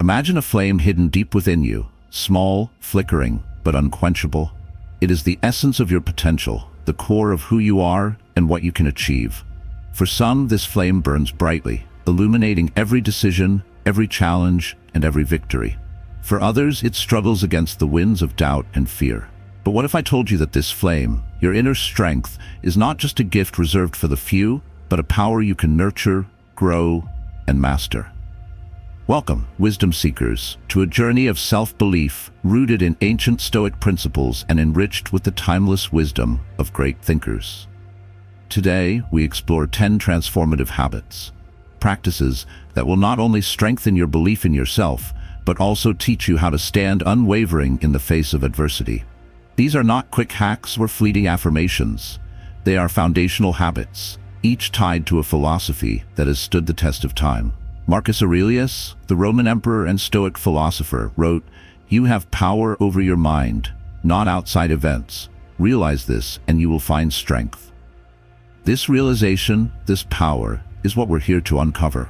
Imagine a flame hidden deep within you, small, flickering, but unquenchable. It is the essence of your potential, the core of who you are and what you can achieve. For some, this flame burns brightly, illuminating every decision, every challenge, and every victory. For others, it struggles against the winds of doubt and fear. But what if I told you that this flame, your inner strength, is not just a gift reserved for the few, but a power you can nurture, grow, and master? Welcome, wisdom seekers, to a journey of self-belief rooted in ancient Stoic principles and enriched with the timeless wisdom of great thinkers. Today, we explore 10 transformative habits, practices that will not only strengthen your belief in yourself, but also teach you how to stand unwavering in the face of adversity. These are not quick hacks or fleeting affirmations. They are foundational habits, each tied to a philosophy that has stood the test of time. Marcus Aurelius, the Roman emperor and Stoic philosopher, wrote, "You have power over your mind, not outside events. Realize this and you will find strength." This realization, this power, is what we're here to uncover.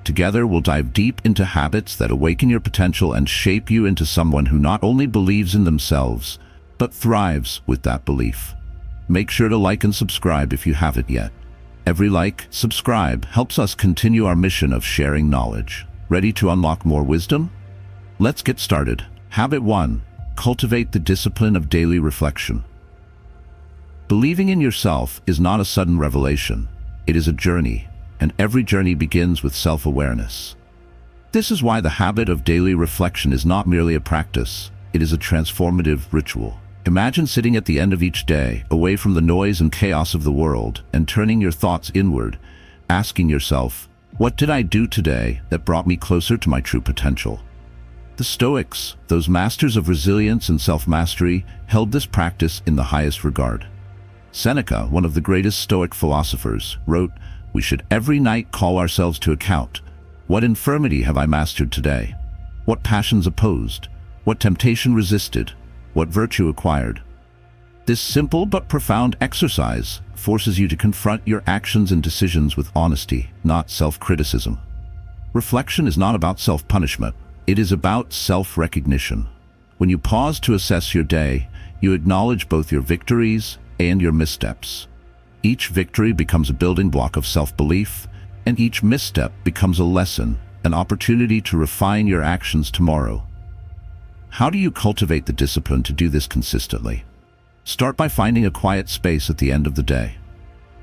Together, we'll dive deep into habits that awaken your potential and shape you into someone who not only believes in themselves, but thrives with that belief. Make sure to like and subscribe if you haven't yet. Every like, subscribe helps us continue our mission of sharing knowledge. Ready to unlock more wisdom? Let's get started. Habit 1. Cultivate the discipline of daily reflection. Believing in yourself is not a sudden revelation. It is a journey, and every journey begins with self-awareness. This is why the habit of daily reflection is not merely a practice, it is a transformative ritual. Imagine sitting at the end of each day, away from the noise and chaos of the world, and turning your thoughts inward, asking yourself, what did I do today that brought me closer to my true potential? The Stoics, those masters of resilience and self-mastery, held this practice in the highest regard. Seneca, one of the greatest Stoic philosophers, wrote, "We should every night call ourselves to account. What infirmity have I mastered today? What passions opposed? What temptation resisted? What virtue acquired?" This simple but profound exercise forces you to confront your actions and decisions with honesty, not self-criticism. Reflection is not about self-punishment. It is about self-recognition. When you pause to assess your day, you acknowledge both your victories and your missteps. Each victory becomes a building block of self-belief, and each misstep becomes a lesson, an opportunity to refine your actions tomorrow. How do you cultivate the discipline to do this consistently? Start by finding a quiet space at the end of the day.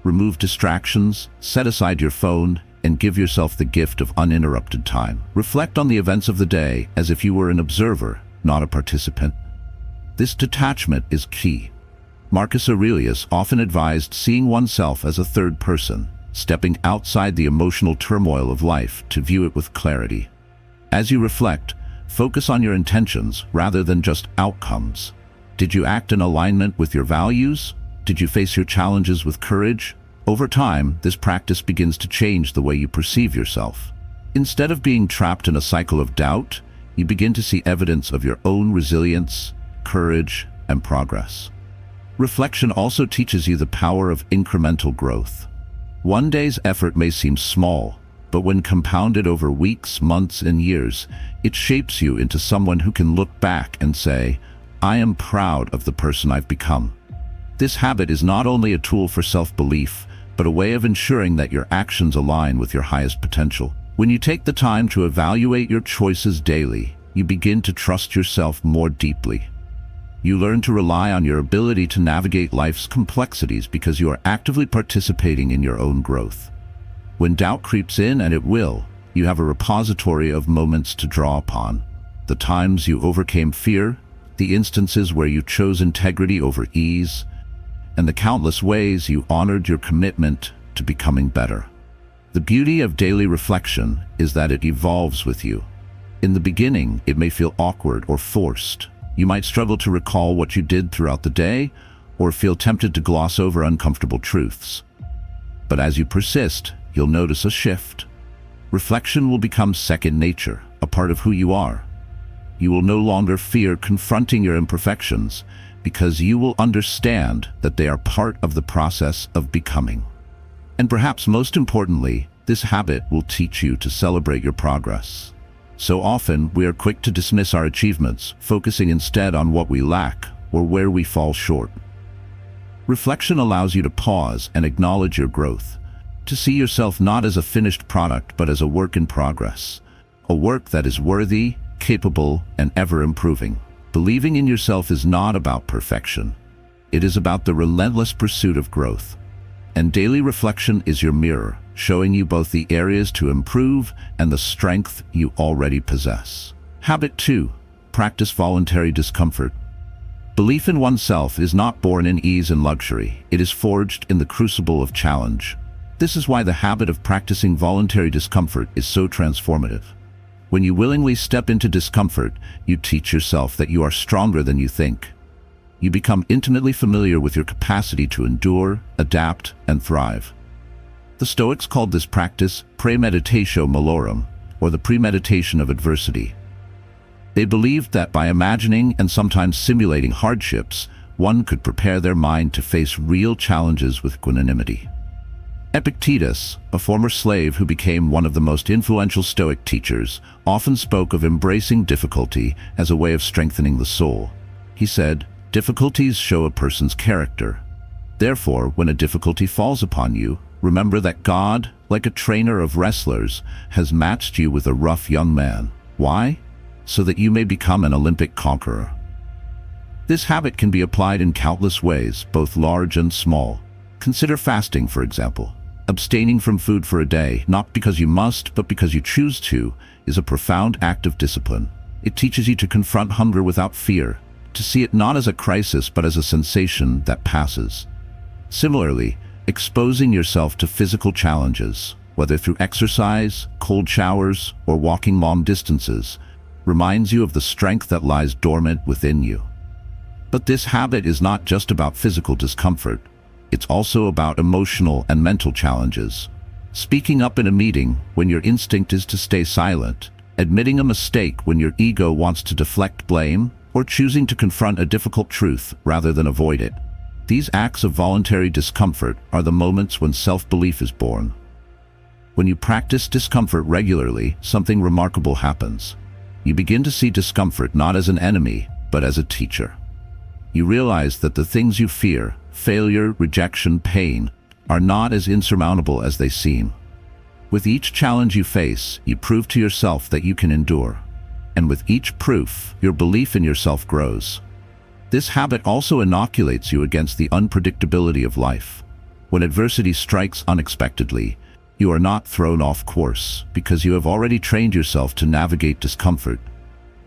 Remove distractions, set aside your phone, and give yourself the gift of uninterrupted time. Reflect on the events of the day as if you were an observer, not a participant. This detachment is key. Marcus Aurelius often advised seeing oneself as a third person, stepping outside the emotional turmoil of life to view it with clarity. As you reflect, focus on your intentions rather than just outcomes. Did you act in alignment with your values? Did you face your challenges with courage? Over time, this practice begins to change the way you perceive yourself. Instead of being trapped in a cycle of doubt, you begin to see evidence of your own resilience, courage, and progress. Reflection also teaches you the power of incremental growth. One day's effort may seem small, but when compounded over weeks, months, and years, it shapes you into someone who can look back and say, "I am proud of the person I've become." This habit is not only a tool for self-belief, but a way of ensuring that your actions align with your highest potential. When you take the time to evaluate your choices daily, you begin to trust yourself more deeply. You learn to rely on your ability to navigate life's complexities because you are actively participating in your own growth. When doubt creeps in, and it will, you have a repository of moments to draw upon. The times you overcame fear, the instances where you chose integrity over ease, and the countless ways you honored your commitment to becoming better. The beauty of daily reflection is that it evolves with you. In the beginning, it may feel awkward or forced. You might struggle to recall what you did throughout the day, or feel tempted to gloss over uncomfortable truths. But as you persist, you'll notice a shift. Reflection will become second nature, a part of who you are. You will no longer fear confronting your imperfections because you will understand that they are part of the process of becoming. And perhaps most importantly, this habit will teach you to celebrate your progress. So often, we are quick to dismiss our achievements, focusing instead on what we lack or where we fall short. Reflection allows you to pause and acknowledge your growth, to see yourself not as a finished product but as a work in progress, a work that is worthy, capable, and ever improving. Believing in yourself is not about perfection. It is about the relentless pursuit of growth. And daily reflection is your mirror, showing you both the areas to improve and the strength you already possess. Habit 2. Practice voluntary discomfort. Belief in oneself is not born in ease and luxury. It is forged in the crucible of challenge. This is why the habit of practicing voluntary discomfort is so transformative. When you willingly step into discomfort, you teach yourself that you are stronger than you think. You become intimately familiar with your capacity to endure, adapt, and thrive. The Stoics called this practice premeditatio malorum, or the premeditation of adversity. They believed that by imagining and sometimes simulating hardships, one could prepare their mind to face real challenges with equanimity. Epictetus, a former slave who became one of the most influential Stoic teachers, often spoke of embracing difficulty as a way of strengthening the soul. He said, "Difficulties show a person's character. Therefore, when a difficulty falls upon you, remember that God, like a trainer of wrestlers, has matched you with a rough young man. Why? So that you may become an Olympic conqueror." This habit can be applied in countless ways, both large and small. Consider fasting, for example. Abstaining from food for a day, not because you must, but because you choose to, is a profound act of discipline. It teaches you to confront hunger without fear, to see it not as a crisis but as a sensation that passes. Similarly, exposing yourself to physical challenges, whether through exercise, cold showers, or walking long distances, reminds you of the strength that lies dormant within you. But this habit is not just about physical discomfort. It's also about emotional and mental challenges. Speaking up in a meeting when your instinct is to stay silent, admitting a mistake when your ego wants to deflect blame, or choosing to confront a difficult truth rather than avoid it. These acts of voluntary discomfort are the moments when self-belief is born. When you practice discomfort regularly, something remarkable happens. You begin to see discomfort not as an enemy, but as a teacher. You realize that the things you fear, failure, rejection, pain, are not as insurmountable as they seem. With each challenge you face, you prove to yourself that you can endure. And with each proof, your belief in yourself grows. This habit also inoculates you against the unpredictability of life. When adversity strikes unexpectedly, you are not thrown off course because you have already trained yourself to navigate discomfort.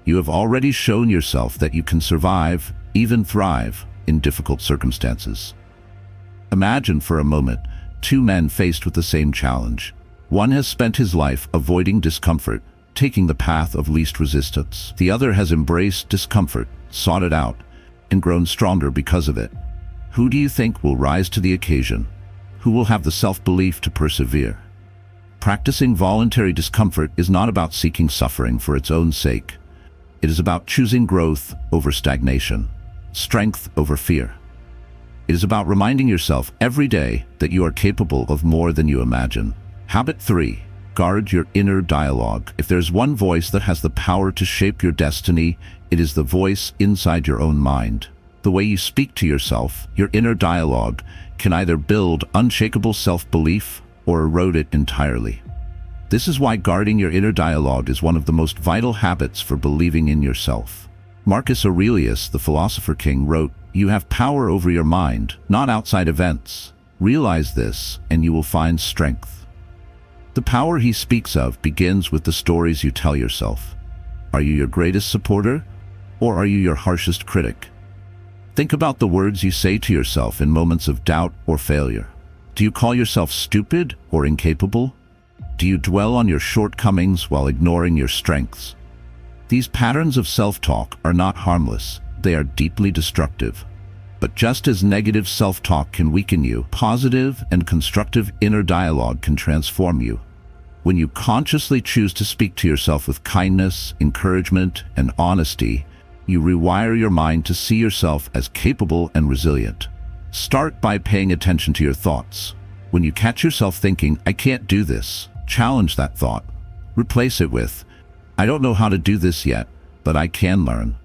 You have already shown yourself that you can survive, even thrive, in difficult circumstances. Imagine for a moment two men faced with the same challenge. One has spent his life avoiding discomfort, taking the path of least resistance. The other has embraced discomfort, sought it out, and grown stronger because of it. Who do you think will rise to the occasion? Who will have the self-belief to persevere? Practicing voluntary discomfort is not about seeking suffering for its own sake. It is about choosing growth over stagnation, strength over fear. It is about reminding yourself every day that you are capable of more than you imagine. Habit 3. Guard your inner dialogue. If there's one voice that has the power to shape your destiny, it is the voice inside your own mind. The way you speak to yourself, your inner dialogue, can either build unshakable self-belief or erode it entirely. This is why guarding your inner dialogue is one of the most vital habits for believing in yourself. Marcus Aurelius, the philosopher king, wrote, "You have power over your mind, not outside events. Realize this, and you will find strength." The power he speaks of begins with the stories you tell yourself. Are you your greatest supporter, or are you your harshest critic? Think about the words you say to yourself in moments of doubt or failure. Do you call yourself stupid or incapable? Do you dwell on your shortcomings while ignoring your strengths? These patterns of self-talk are not harmless, they are deeply destructive. But just as negative self-talk can weaken you, positive and constructive inner dialogue can transform you. When you consciously choose to speak to yourself with kindness, encouragement, and honesty, you rewire your mind to see yourself as capable and resilient. Start by paying attention to your thoughts. When you catch yourself thinking, "I can't do this," challenge that thought. Replace it with, I don't know how to do this yet, but I can learn.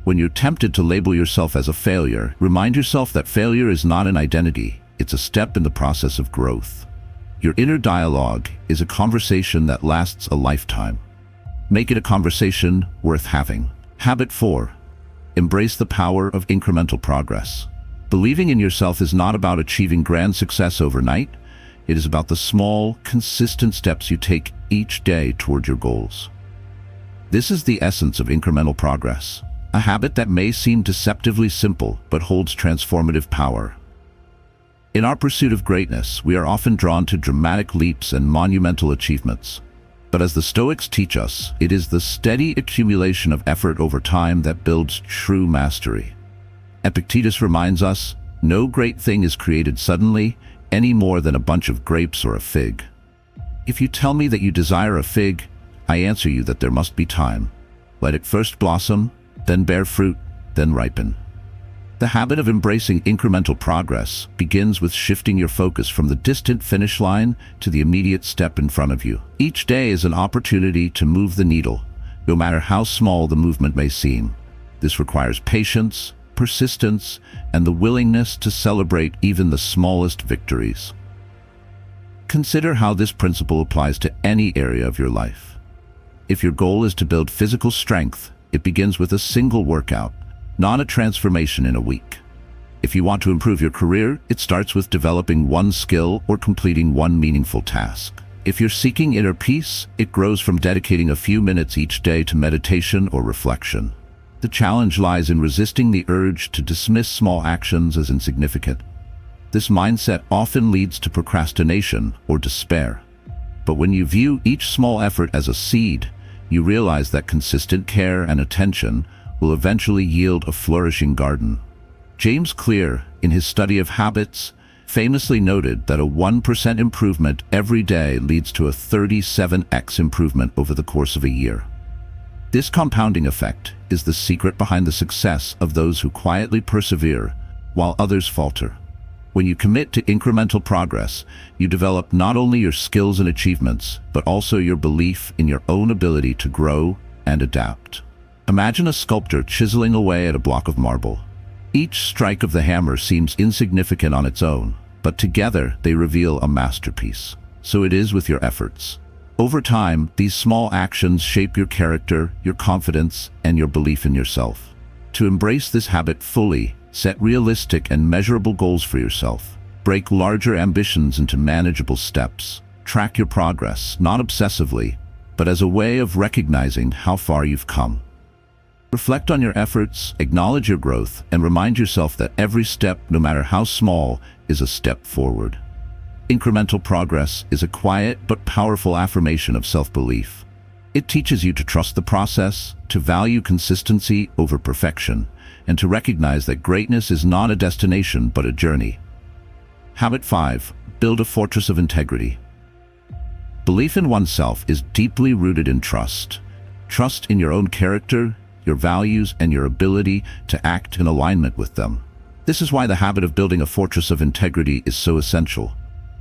When you're tempted to label yourself as a failure, remind yourself that failure is not an identity, it's a step in the process of growth. Your inner dialogue is a conversation that lasts a lifetime. Make it a conversation worth having. Habit 4. Embrace the power of incremental progress. Believing in yourself is not about achieving grand success overnight. It is about the small, consistent steps you take each day toward your goals. This is the essence of incremental progress, a habit that may seem deceptively simple but holds transformative power. In our pursuit of greatness, we are often drawn to dramatic leaps and monumental achievements. But as the Stoics teach us, it is the steady accumulation of effort over time that builds true mastery. Epictetus reminds us, no great thing is created suddenly, any more than a bunch of grapes or a fig. If you tell me that you desire a fig, I answer you that there must be time. Let it first blossom, then bear fruit, then ripen. The habit of embracing incremental progress begins with shifting your focus from the distant finish line to the immediate step in front of you. Each day is an opportunity to move the needle, no matter how small the movement may seem. This requires patience, persistence, and the willingness to celebrate even the smallest victories. Consider how this principle applies to any area of your life. If your goal is to build physical strength, it begins with a single workout, not a transformation in a week. If you want to improve your career, it starts with developing one skill or completing one meaningful task. If you're seeking inner peace, it grows from dedicating a few minutes each day to meditation or reflection. The challenge lies in resisting the urge to dismiss small actions as insignificant. This mindset often leads to procrastination or despair. But when you view each small effort as a seed, you realize that consistent care and attention will eventually yield a flourishing garden. James Clear, in his study of habits, famously noted that a 1% improvement every day leads to a 37x improvement over the course of a year. This compounding effect is the secret behind the success of those who quietly persevere while others falter. When you commit to incremental progress, you develop not only your skills and achievements, but also your belief in your own ability to grow and adapt. Imagine a sculptor chiseling away at a block of marble. Each strike of the hammer seems insignificant on its own, but together they reveal a masterpiece. So it is with your efforts. Over time, these small actions shape your character, your confidence, and your belief in yourself. To embrace this habit fully, set realistic and measurable goals for yourself. Break larger ambitions into manageable steps. Track your progress, not obsessively, but as a way of recognizing how far you've come. Reflect on your efforts, acknowledge your growth, and remind yourself that every step, no matter how small, is a step forward. Incremental progress is a quiet but powerful affirmation of self-belief. It teaches you to trust the process, to value consistency over perfection, and to recognize that greatness is not a destination but a journey. Habit 5. Build a fortress of integrity. Belief in oneself is deeply rooted in trust. Trust in your own character, your values, and your ability to act in alignment with them. This is why the habit of building a fortress of integrity is so essential.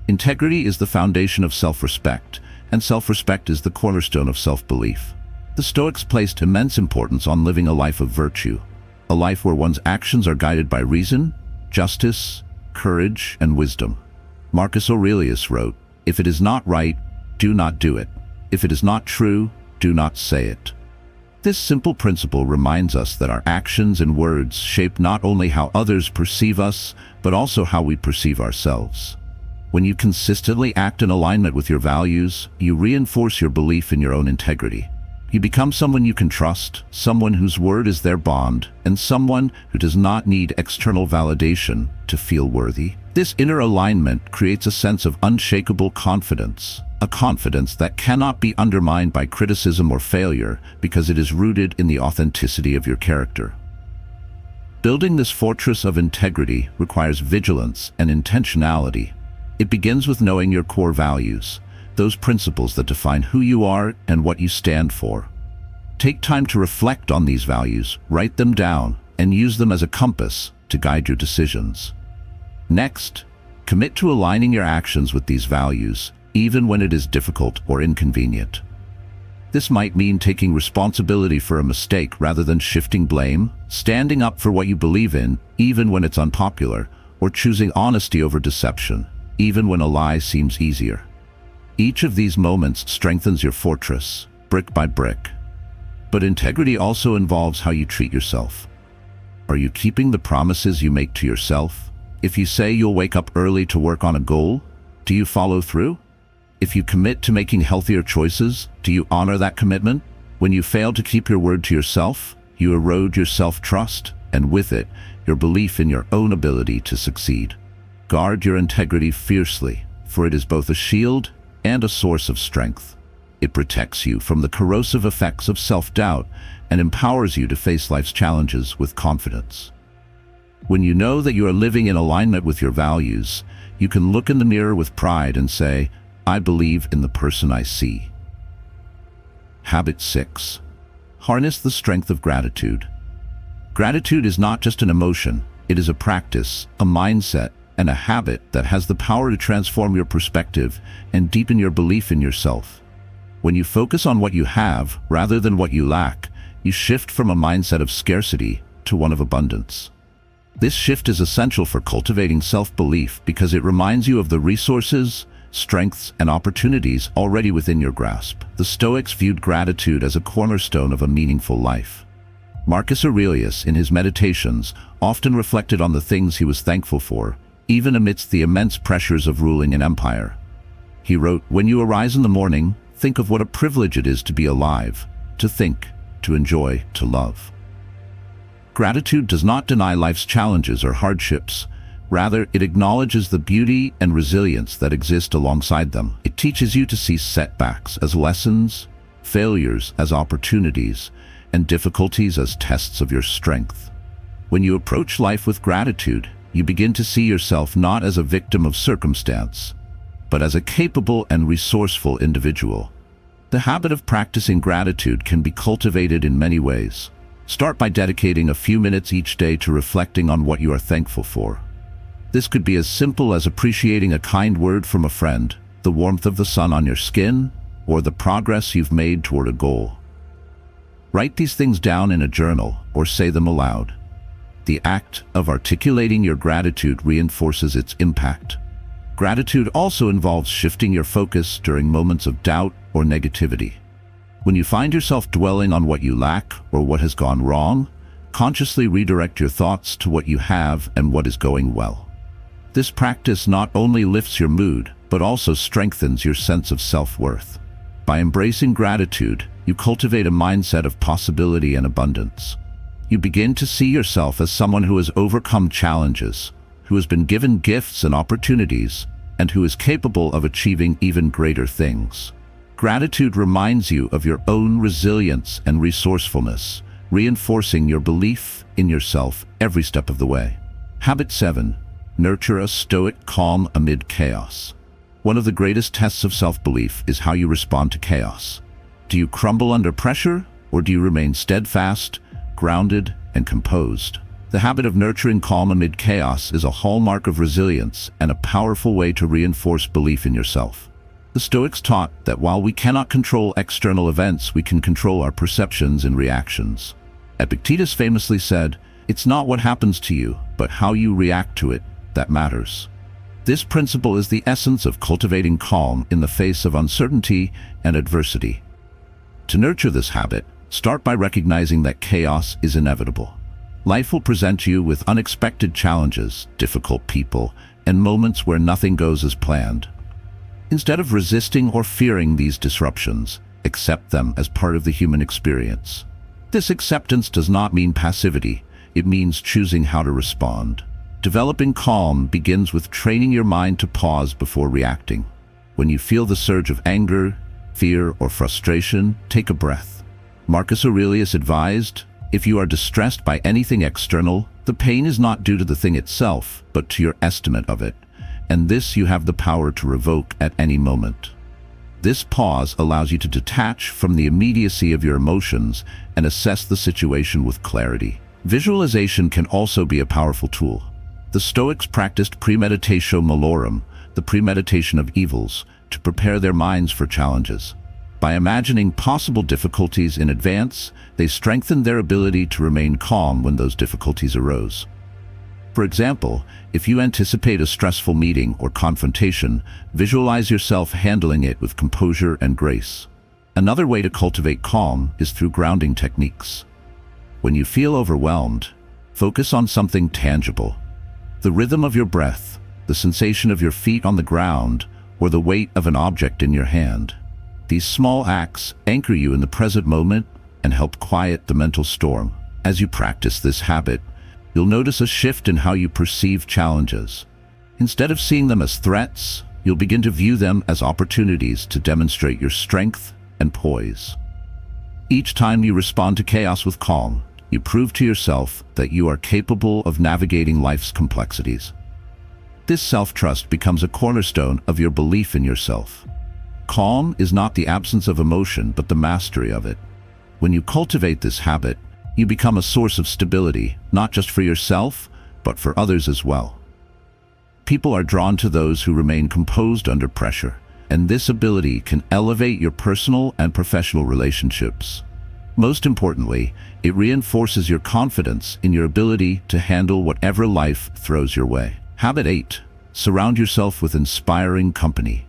Integrity is the foundation of self-respect, and self-respect is the cornerstone of self-belief. The Stoics placed immense importance on living a life of virtue, a life where one's actions are guided by reason, justice, courage, and wisdom. Marcus Aurelius wrote, "If it is not right, do not do it. If it is not true, do not say it." This simple principle reminds us that our actions and words shape not only how others perceive us, but also how we perceive ourselves. When you consistently act in alignment with your values, you reinforce your belief in your own integrity. You become someone you can trust, someone whose word is their bond, and someone who does not need external validation to feel worthy. This inner alignment creates a sense of unshakable confidence, a confidence that cannot be undermined by criticism or failure because it is rooted in the authenticity of your character. Building this fortress of integrity requires vigilance and intentionality. It begins with knowing your core values, those principles that define who you are and what you stand for. Take time to reflect on these values, write them down, and use them as a compass to guide your decisions. Next, commit to aligning your actions with these values, even when it is difficult or inconvenient. This might mean taking responsibility for a mistake rather than shifting blame, standing up for what you believe in, even when it's unpopular, or choosing honesty over deception, even when a lie seems easier. Each of these moments strengthens your fortress, brick by brick. But integrity also involves how you treat yourself. Are you keeping the promises you make to yourself? If you say you'll wake up early to work on a goal, do you follow through? If you commit to making healthier choices, do you honor that commitment? When you fail to keep your word to yourself, you erode your self-trust, and with it, your belief in your own ability to succeed. Guard your integrity fiercely, for it is both a shield and a source of strength. It protects you from the corrosive effects of self-doubt and empowers you to face life's challenges with confidence. When you know that you are living in alignment with your values, you can look in the mirror with pride and say, I believe in the person I see. Habit 6. Harness the strength of gratitude. Gratitude is not just an emotion, it is a practice, a mindset, and a habit that has the power to transform your perspective and deepen your belief in yourself. When you focus on what you have rather than what you lack, you shift from a mindset of scarcity to one of abundance. This shift is essential for cultivating self-belief because it reminds you of the resources, strengths, and opportunities already within your grasp. The Stoics viewed gratitude as a cornerstone of a meaningful life. Marcus Aurelius, in his meditations, often reflected on the things he was thankful for, even amidst the immense pressures of ruling an empire. He wrote, "When you arise in the morning, think of what a privilege it is to be alive, to think, to enjoy, to love." Gratitude does not deny life's challenges or hardships. Rather, it acknowledges the beauty and resilience that exist alongside them. It teaches you to see setbacks as lessons, failures as opportunities, and difficulties as tests of your strength. When you approach life with gratitude, you begin to see yourself not as a victim of circumstance, but as a capable and resourceful individual. The habit of practicing gratitude can be cultivated in many ways. Start by dedicating a few minutes each day to reflecting on what you are thankful for. This could be as simple as appreciating a kind word from a friend, the warmth of the sun on your skin, or the progress you've made toward a goal. Write these things down in a journal or say them aloud. The act of articulating your gratitude reinforces its impact. Gratitude also involves shifting your focus during moments of doubt or negativity. When you find yourself dwelling on what you lack or what has gone wrong, consciously redirect your thoughts to what you have and what is going well. This practice not only lifts your mood, but also strengthens your sense of self-worth. By embracing gratitude, you cultivate a mindset of possibility and abundance. You begin to see yourself as someone who has overcome challenges, who has been given gifts and opportunities, and who is capable of achieving even greater things. Gratitude reminds you of your own resilience and resourcefulness, reinforcing your belief in yourself every step of the way. Habit 7. Nurture a stoic calm amid chaos. One of the greatest tests of self-belief is how you respond to chaos. Do you crumble under pressure, or do you remain steadfast, grounded, and composed? The habit of nurturing calm amid chaos is a hallmark of resilience and a powerful way to reinforce belief in yourself. The Stoics taught that while we cannot control external events, we can control our perceptions and reactions. Epictetus famously said, "It's not what happens to you, but how you react to it that matters." This principle is the essence of cultivating calm in the face of uncertainty and adversity. To nurture this habit, start by recognizing that chaos is inevitable. Life will present you with unexpected challenges, difficult people, and moments where nothing goes as planned. Instead of resisting or fearing these disruptions, accept them as part of the human experience. This acceptance does not mean passivity, it means choosing how to respond. Developing calm begins with training your mind to pause before reacting. When you feel the surge of anger, fear, or frustration, take a breath. Marcus Aurelius advised, "If you are distressed by anything external, the pain is not due to the thing itself, but to your estimate of it, and this you have the power to revoke at any moment." This pause allows you to detach from the immediacy of your emotions and assess the situation with clarity. Visualization can also be a powerful tool. The Stoics practiced premeditatio malorum, the premeditation of evils, to prepare their minds for challenges. By imagining possible difficulties in advance, they strengthened their ability to remain calm when those difficulties arose. For example, if you anticipate a stressful meeting or confrontation, visualize yourself handling it with composure and grace. Another way to cultivate calm is through grounding techniques. When you feel overwhelmed, focus on something tangible. The rhythm of your breath, the sensation of your feet on the ground, or the weight of an object in your hand. These small acts anchor you in the present moment and help quiet the mental storm. As you practice this habit, you'll notice a shift in how you perceive challenges. Instead of seeing them as threats, you'll begin to view them as opportunities to demonstrate your strength and poise. Each time you respond to chaos with calm, you prove to yourself that you are capable of navigating life's complexities. This self-trust becomes a cornerstone of your belief in yourself. Calm is not the absence of emotion, but the mastery of it. When you cultivate this habit, you become a source of stability, not just for yourself, but for others as well. People are drawn to those who remain composed under pressure, and this ability can elevate your personal and professional relationships. Most importantly, it reinforces your confidence in your ability to handle whatever life throws your way. Habit 8. Surround yourself with inspiring company.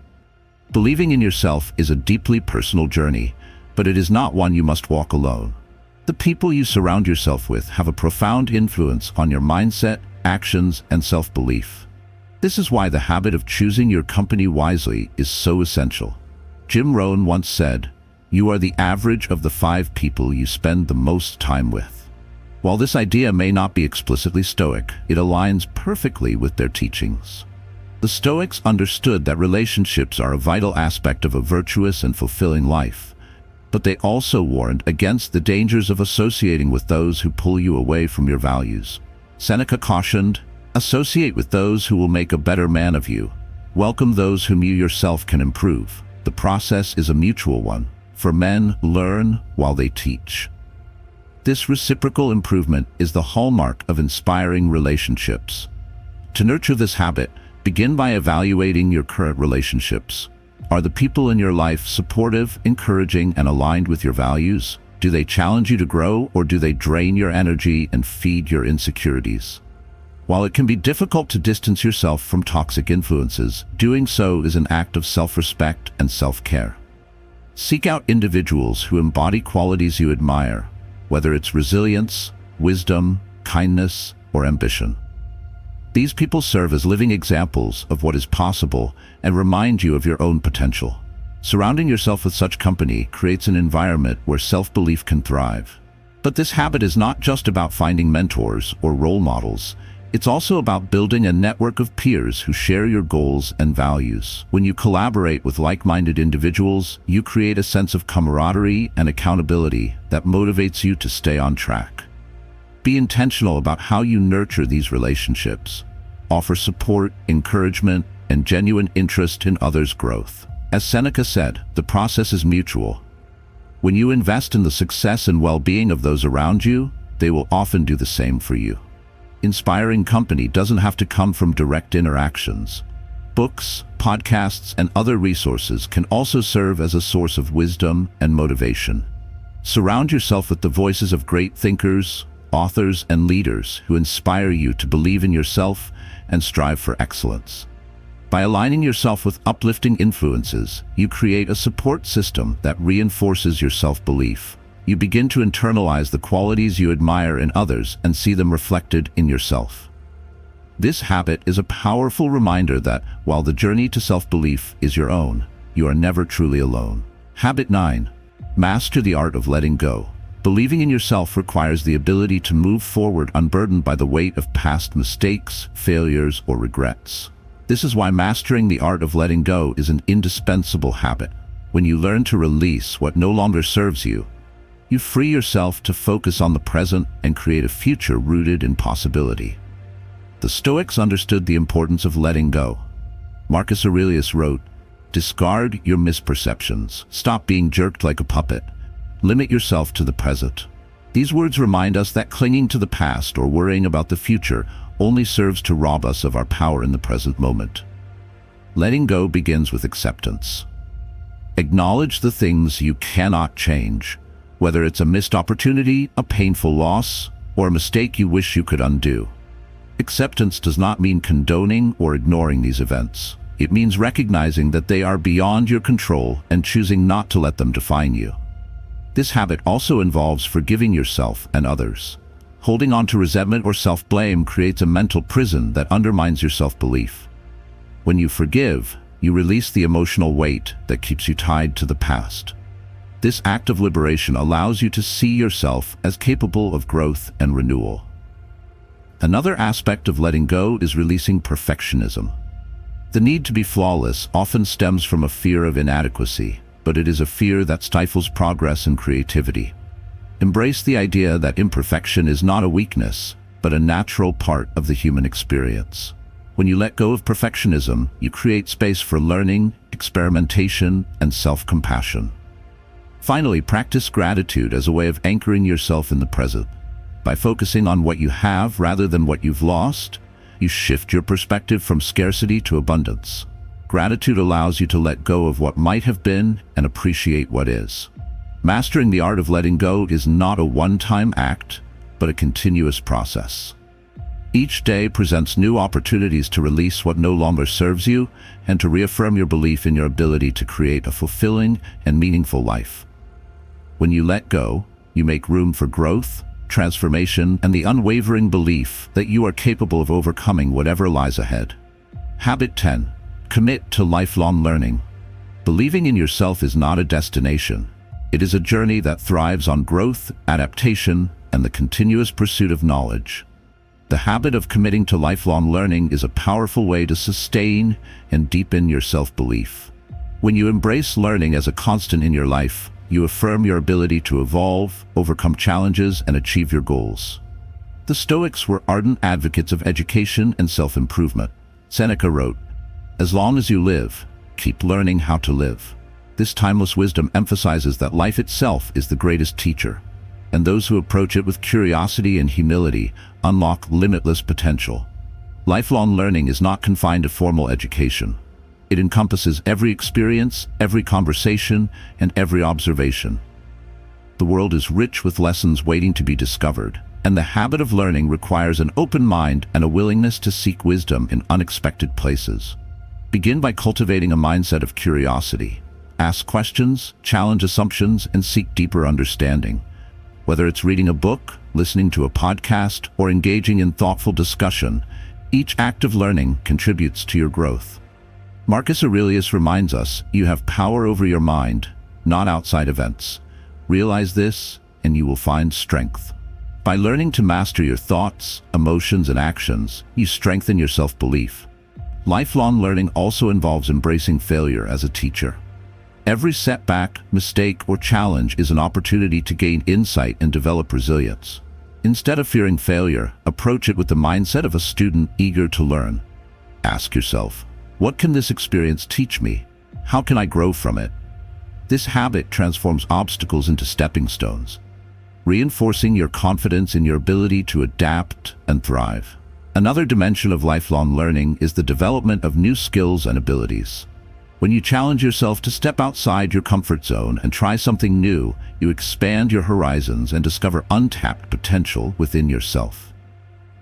Believing in yourself is a deeply personal journey, but it is not one you must walk alone. The people you surround yourself with have a profound influence on your mindset, actions, and self-belief. This is why the habit of choosing your company wisely is so essential. Jim Rohn once said, "You are the average of the 5 people you spend the most time with." While this idea may not be explicitly Stoic, it aligns perfectly with their teachings. The Stoics understood that relationships are a vital aspect of a virtuous and fulfilling life, but they also warned against the dangers of associating with those who pull you away from your values. Seneca cautioned, "Associate with those who will make a better man of you. Welcome those whom you yourself can improve." The process is a mutual one, for men learn while they teach. This reciprocal improvement is the hallmark of inspiring relationships. To nurture this habit, begin by evaluating your current relationships. Are the people in your life supportive, encouraging, and aligned with your values? Do they challenge you to grow, or do they drain your energy and feed your insecurities? While it can be difficult to distance yourself from toxic influences, doing so is an act of self-respect and self-care. Seek out individuals who embody qualities you admire, whether it's resilience, wisdom, kindness, or ambition. These people serve as living examples of what is possible and remind you of your own potential. Surrounding yourself with such company creates an environment where self-belief can thrive. But this habit is not just about finding mentors or role models. It's also about building a network of peers who share your goals and values. When you collaborate with like-minded individuals, you create a sense of camaraderie and accountability that motivates you to stay on track. Be intentional about how you nurture these relationships. Offer support, encouragement, and genuine interest in others' growth. As Seneca said, the process is mutual. When you invest in the success and well-being of those around you, they will often do the same for you. Inspiring company doesn't have to come from direct interactions. Books, podcasts, and other resources can also serve as a source of wisdom and motivation. Surround yourself with the voices of great thinkers, authors, and leaders who inspire you to believe in yourself and strive for excellence. By aligning yourself with uplifting influences, you create a support system that reinforces your self-belief. You begin to internalize the qualities you admire in others and see them reflected in yourself. This habit is a powerful reminder that, while the journey to self-belief is your own, you are never truly alone. Habit 9. Master the art of letting go. Believing in yourself requires the ability to move forward unburdened by the weight of past mistakes, failures, or regrets. This is why mastering the art of letting go is an indispensable habit. When you learn to release what no longer serves you, you free yourself to focus on the present and create a future rooted in possibility. The Stoics understood the importance of letting go. Marcus Aurelius wrote, "Discard your misperceptions. Stop being jerked like a puppet. Limit yourself to the present." These words remind us that clinging to the past or worrying about the future only serves to rob us of our power in the present moment. Letting go begins with acceptance. Acknowledge the things you cannot change, whether it's a missed opportunity, a painful loss, or a mistake you wish you could undo. Acceptance does not mean condoning or ignoring these events. It means recognizing that they are beyond your control and choosing not to let them define you. This habit also involves forgiving yourself and others. Holding on to resentment or self-blame creates a mental prison that undermines your self-belief. When you forgive, you release the emotional weight that keeps you tied to the past. This act of liberation allows you to see yourself as capable of growth and renewal. Another aspect of letting go is releasing perfectionism. The need to be flawless often stems from a fear of inadequacy, but it is a fear that stifles progress and creativity. Embrace the idea that imperfection is not a weakness, but a natural part of the human experience. When you let go of perfectionism, you create space for learning, experimentation, and self-compassion. Finally, practice gratitude as a way of anchoring yourself in the present. By focusing on what you have rather than what you've lost, you shift your perspective from scarcity to abundance. Gratitude allows you to let go of what might have been and appreciate what is. Mastering the art of letting go is not a one-time act, but a continuous process. Each day presents new opportunities to release what no longer serves you and to reaffirm your belief in your ability to create a fulfilling and meaningful life. When you let go, you make room for growth, transformation, and the unwavering belief that you are capable of overcoming whatever lies ahead. Habit 10. Commit to lifelong learning. Believing in yourself is not a destination. It is a journey that thrives on growth, adaptation, and the continuous pursuit of knowledge. The habit of committing to lifelong learning is a powerful way to sustain and deepen your self-belief. When you embrace learning as a constant in your life, you affirm your ability to evolve, overcome challenges, and achieve your goals. The Stoics were ardent advocates of education and self-improvement. Seneca wrote, "As long as you live, keep learning how to live." This timeless wisdom emphasizes that life itself is the greatest teacher, and those who approach it with curiosity and humility unlock limitless potential. Lifelong learning is not confined to formal education. It encompasses every experience, every conversation, and every observation. The world is rich with lessons waiting to be discovered, and the habit of learning requires an open mind and a willingness to seek wisdom in unexpected places. Begin by cultivating a mindset of curiosity. Ask questions, challenge assumptions, and seek deeper understanding. Whether it's reading a book, listening to a podcast, or engaging in thoughtful discussion, each act of learning contributes to your growth. Marcus Aurelius reminds us, you have power over your mind, not outside events. Realize this, and you will find strength. By learning to master your thoughts, emotions, and actions, you strengthen your self-belief. Lifelong learning also involves embracing failure as a teacher. Every setback, mistake, or challenge is an opportunity to gain insight and develop resilience. Instead of fearing failure, approach it with the mindset of a student eager to learn. Ask yourself, what can this experience teach me? How can I grow from it? This habit transforms obstacles into stepping stones, reinforcing your confidence in your ability to adapt and thrive. Another dimension of lifelong learning is the development of new skills and abilities. When you challenge yourself to step outside your comfort zone and try something new, you expand your horizons and discover untapped potential within yourself.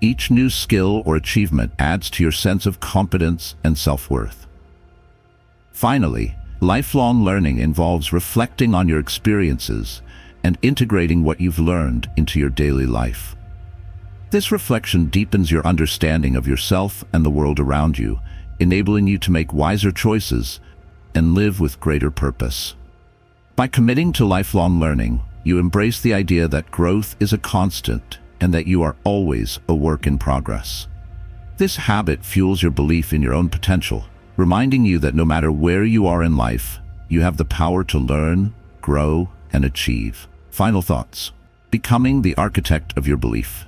Each new skill or achievement adds to your sense of competence and self-worth. Finally, lifelong learning involves reflecting on your experiences and integrating what you've learned into your daily life. This reflection deepens your understanding of yourself and the world around you, enabling you to make wiser choices and live with greater purpose. By committing to lifelong learning, you embrace the idea that growth is a constant and that you are always a work in progress. This habit fuels your belief in your own potential, reminding you that no matter where you are in life, you have the power to learn, grow, and achieve. Final thoughts. Becoming the architect of your belief.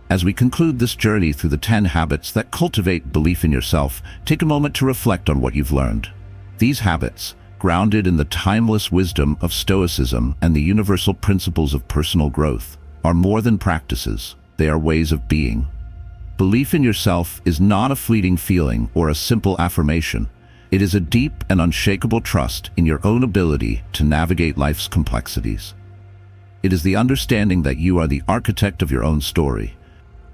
As we conclude this journey through the 10 habits that cultivate belief in yourself, take a moment to reflect on what you've learned. These habits, grounded in the timeless wisdom of Stoicism and the universal principles of personal growth, are more than practices. They are ways of being. Belief in yourself is not a fleeting feeling or a simple affirmation. It is a deep and unshakable trust in your own ability to navigate life's complexities. It is the understanding that you are the architect of your own story,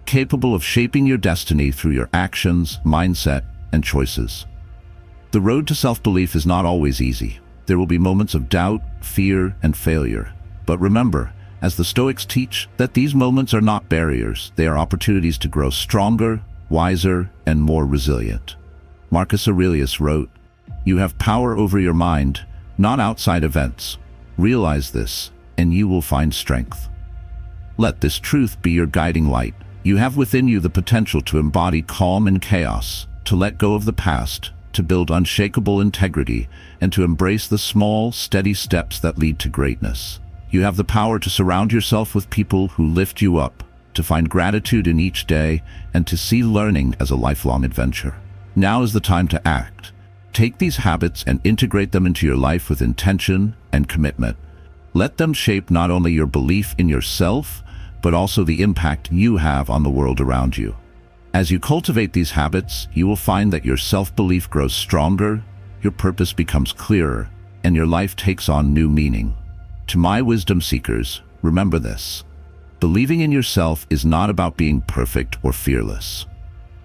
capable of shaping your destiny through your actions, mindset, and choices. The road to self-belief is not always easy. There will be moments of doubt, fear, and failure. But remember, as the Stoics teach, that these moments are not barriers. They are opportunities to grow stronger, wiser, and more resilient. Marcus Aurelius wrote, "You have power over your mind, not outside events. Realize this, and you will find strength." Let this truth be your guiding light. You have within you the potential to embody calm in chaos, to let go of the past, to build unshakable integrity, and to embrace the small, steady steps that lead to greatness. You have the power to surround yourself with people who lift you up, to find gratitude in each day, and to see learning as a lifelong adventure. Now is the time to act. Take these habits and integrate them into your life with intention and commitment. Let them shape not only your belief in yourself, but also the impact you have on the world around you. As you cultivate these habits, you will find that your self-belief grows stronger, your purpose becomes clearer, and your life takes on new meaning. To my wisdom seekers, remember this. Believing in yourself is not about being perfect or fearless.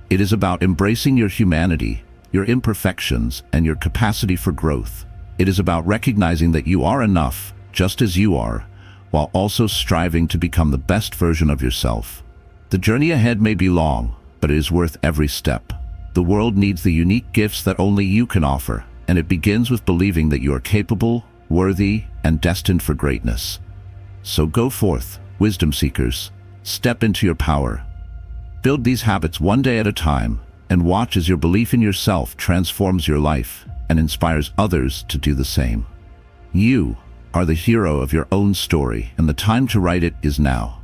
It is about embracing your humanity, your imperfections, and your capacity for growth. It is about recognizing that you are enough, just as you are, while also striving to become the best version of yourself. The journey ahead may be long, but it is worth every step. The world needs the unique gifts that only you can offer, and it begins with believing that you are capable, worthy, and destined for greatness. So go forth, wisdom seekers. Step into your power. Build these habits one day at a time, and watch as your belief in yourself transforms your life and inspires others to do the same. You are the hero of your own story, and the time to write it is now.